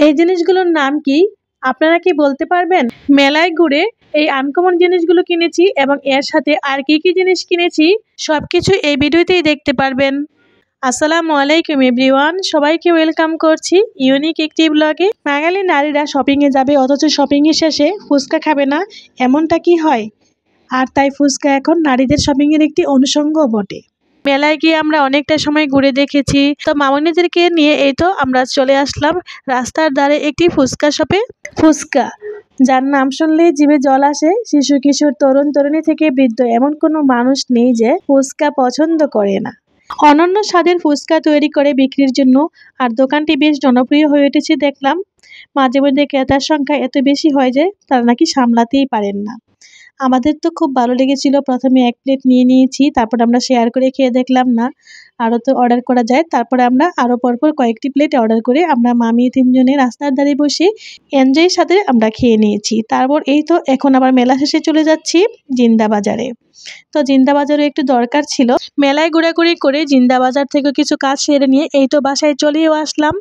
এই জিনিসগুলোর নাম কি আপনারা কি বলতে পারবেন? মেলায় ঘুরে এই আনকমন জিনিসগুলো কিনেছি এবং এর সাথে আর কি কি জিনিস কিনেছি সবকিছু এই ভিডিওতেই দেখতে পারবেন। আসসালামু আলাইকুম এভরিওয়ান, সবাইকে ওয়েলকাম করছি ইউনিক একটি ব্লগে। বাঙালি নারীরা শপিংয়ে যাবে অথচ শপিংয়ের শেষে ফুচকা খাবে না, এমনটা কি হয়? আর তাই ফুচকা এখন নারীদের শপিংয়ের একটি অনুষঙ্গ বটে। মেলায় গিয়ে আমরা অনেকটা সময় ঘুরে দেখেছি, তো মামুনিদেরকে নিয়ে এই তো আমরা চলে আসলাম রাস্তার ধারে একটি ফুচকা শপে। ফুচকা যার নাম শুনলেই জিভে জল আসে। শিশু কিশোর তরুণ তরুণী থেকে বৃদ্ধ এমন কোনো মানুষ নেই যে ফুচকা পছন্দ করে না। অনন্য স্বাদের ফুচকা তৈরি করে বিক্রির জন্য আর দোকানটি বেশ জনপ্রিয় হয়ে উঠেছে দেখলাম। মাঝে মধ্যে ক্রেতার সংখ্যা এত বেশি হয় যে তারা নাকি সামলাতেই পারেন না। আমাদের তো খুব ভালো লেগেছিল। প্রথমে এক প্লেট নিয়ে নিয়েছি, তারপর আমরা শেয়ার করে খেয়ে দেখলাম না আরও তো অর্ডার করা যায়। তারপরে আমরা আরও পরপর কয়েকটি প্লেট অর্ডার করে আমরা মামি তিনজনে রাস্তার ধারে বসে এনজয়ের সাথে আমরা খেয়ে নিয়েছি। তারপর এই তো এখন আবার মেলা শেষে চলে যাচ্ছি জিন্দা বাজারে। তো জিন্দা বাজারে একটু দরকার ছিল, মেলায় ঘোরাঘুরি করে জিন্দা বাজার থেকে কিছু কাজ সেরে নিয়ে এই তো বাসায় চলেও আসলাম।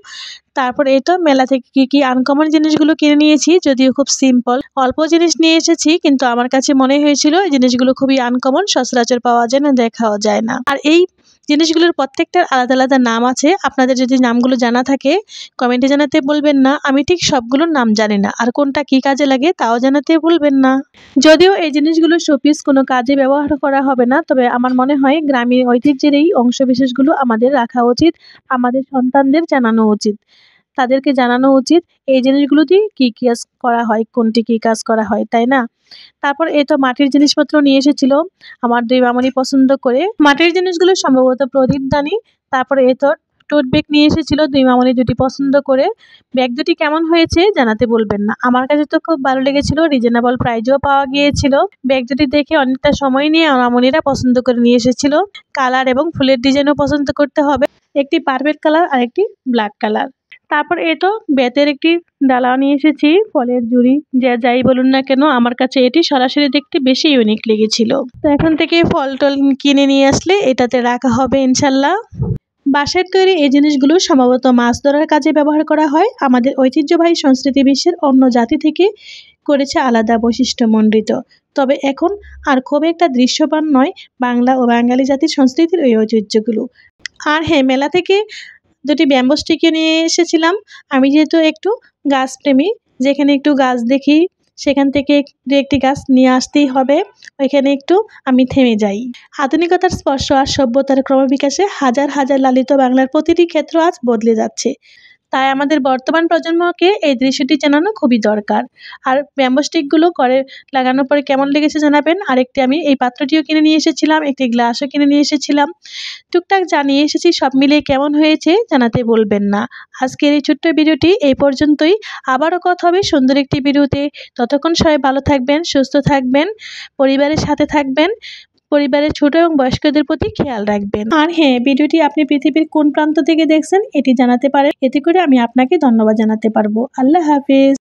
তারপর এই তো মেলা থেকে কি কি আনকমন জিনিসগুলো কিনে নিয়েছি, যদিও খুব সিম্পল অল্প জিনিস নিয়ে এসেছি, কিন্তু আমার কাছে মনে হয়েছিল এই জিনিসগুলো খুবই আনকমন, সচরাচর পাওয়া যায় না, দেখাও যায় না। আর এই জিনিসগুলোর প্রত্যেকটার আলাদা আলাদা নাম আছে। আপনাদের যদি নামগুলো জানা থাকে কমেন্টে জানাতে বলবেন না। আমি ঠিক সবগুলোর নাম জানি না, আর কোনটা কি কাজে লাগে তাও জানাতে ভুলবেন না। যদিও এই জিনিসগুলো শোপিস কোনো কাজে ব্যবহার করা হবে না, তবে আমার মনে হয় গ্রামীণ ঐতিহ্যের এই অংশবিশেষগুলো আমাদের রাখা উচিত, আমাদের সন্তানদের জানানো উচিত, তাদেরকে জানানো উচিত এই জিনিসগুলো দিয়ে কী কাজ করা হয়, কোনটি কী কাজ করা হয়, তাই না? তারপর এই তো মাটির জিনিসপত্র নিয়ে এসেছিল আমার দুই মামনি পছন্দ করে। মাটির জিনিসগুলো সম্ভবত প্রদীপদানি। তারপরে এই তো টোট ব্যাগ নিয়ে এসেছিল দুই মামনি দুটি পছন্দ করে। ব্যাগ দুটি কেমন হয়েছে জানাতে বলবেন না। আমার কাছে তো খুব ভালো লেগেছিল, রিজনেবল প্রাইজও পাওয়া গিয়েছিল। ব্যাগ দুটি দেখে অনেকটা সময় নিয়ে আমার মামনিরা পছন্দ করে নিয়ে এসেছিল। কালার এবং ফুলের ডিজাইনও পছন্দ করতে হবে, একটি পারফেক্ট কালার আর একটি ব্ল্যাক কালার। তারপর এই তো বেতের একটি ডালা নিয়ে এসেছি, ফলের ঝুড়ি। যাই বলুন না কেন আমার কাছে এটি সরাসরি দেখতে বেশি ইউনিক লেগেছিল। তো এখন থেকে ফল টল কিনে নিয়ে আসলে এটাতে রাখা হবে ইনশাল্লাহ। বাঁশের তৈরি এই জিনিসগুলো সম্ভবত মাছ ধরার কাজে ব্যবহার করা হয়। আমাদের ঐতিহ্যবাহী সংস্কৃতি বিশ্বের অন্য জাতি থেকে করেছে আলাদা বৈশিষ্ট্যমণ্ডিত, তবে এখন আর খুব একটা দৃশ্যমান নয় বাংলা ও বাঙালি জাতির সংস্কৃতির ওই ঐতিহ্যগুলো। আর হ্যাঁ, মেলা থেকে দুটি ব্যাম্বো স্টিকও নিয়ে এসেছিলাম। আমি যেহেতু একটু গাছপ্রেমী, যেখানে একটু গাছ দেখি সেখান থেকে দু একটি গাছ নিয়ে আসতেই হবে, ওইখানে একটু আমি থেমে যাই। আধুনিকতার স্পর্শ আর সভ্যতার ক্রমবিকাশে হাজার হাজার লালিত বাংলার প্রতিটি ক্ষেত্র আজ বদলে যাচ্ছে, তাই আমাদের বর্তমান প্রজন্মকে এই দৃশ্যটি জানানো খুবই দরকার। আর ব্যাম্বো স্টিকগুলো ঘরে লাগানোর পরে কেমন লেগেছে জানাবেন। আরেকটি আমি এই পাত্রটিও কিনে নিয়ে এসেছিলাম, একটি গ্লাসও কিনে নিয়ে এসেছিলাম। টুকটাক জানিয়ে এসেছি, সব মিলিয়ে কেমন হয়েছে জানাতে বলবেন না। আজকের এই ছোট্ট ভিডিওটি এই পর্যন্তই। আবারও কথা হবে সুন্দর একটি ভিডিওতে। ততক্ষণ সবাই ভালো থাকবেন, সুস্থ থাকবেন, পরিবারের সাথে থাকবেন, পরিবারের ছোট এবং বয়স্কদের প্রতি খেয়াল রাখবেন। আর হ্যাঁ, ভিডিওটি আপনি পৃথিবীর কোন প্রান্ত থেকে দেখছেন এটি জানাতে পারেন, এতে করে আমি আপনাকে ধন্যবাদ জানাতে পারবো। আল্লাহ হাফেজ।